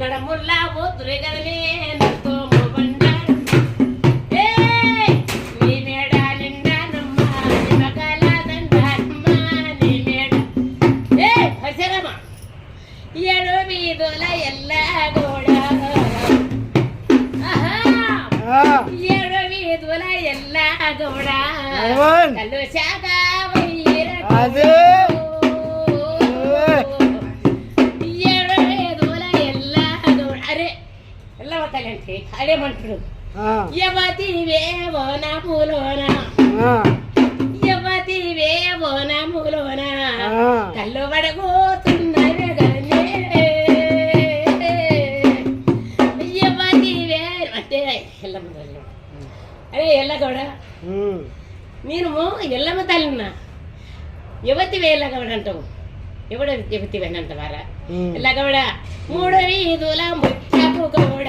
నడముల్లా పోతురే కదలే ఏడు వీధుల ఎల్లా కూడా ఏడు వీధుల ఎల్లా కూడా కళ్ళు శాఖ అంటే అడేమంటాడు యవతివేవో నా పూలోనా యవతివేవో నా పూలోనా కళ్ళు పడగోతున్నవే గనే యవతివే అంటే ఎల్లమ్మ తల్లి అరే ఎల్లగౌడ నేను ఎల్లమ్మ తల్లిన్నా యువతివే ఎల్లగౌడ అంటావు ఎవడ యువతివే అంటవారా ఎల్లగౌడ మూడు వీధుల ముత్యపు గౌడ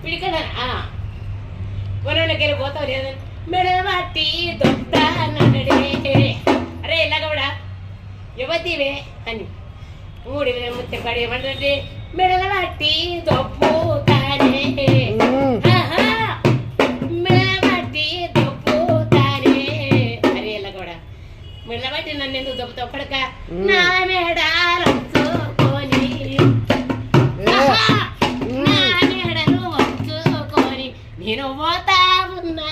పిడికడా పొలంలోకి వెళ్ళి పోతావు లేదని మెడబట్టి దొప్తానడే అరే ఎలాగౌడా యువతివే అని 3000 ముత్యపడి ఏమంటే మెడల బట్టి దొప్పుతానే మెడబట్టి దొప్పుతానే అరే ఎలాగౌడా మెడల బట్టి నన్ను ఎందుకు దొప్పుతావు పడక నా మెడాలు నేను పోతా ఉన్నా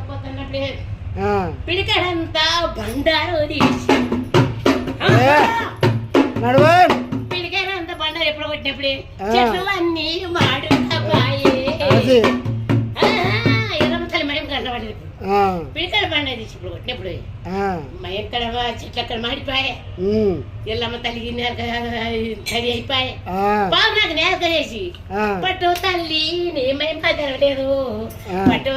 పోతున్నప్పుడే పిడికడంతా బండారు తీసి పిడికడంతా బండారు ఎప్పుడు కొట్టినప్పుడే చెట్లు అన్నీ మాడుతాయి ఎర్రమతల్లి మయం కంటపడేది పిడికడ బండ తీసి ఇప్పుడు కొట్టినప్పుడు ఎక్కడ చెట్లు అక్కడ మాడిపోయాయి ఎల్లమ్మ తల్లికి తడి అయిపోయాయి బాబు నాకు నేత చేసి పట్టు తల్లి నేమేం పదలేదు పట్టు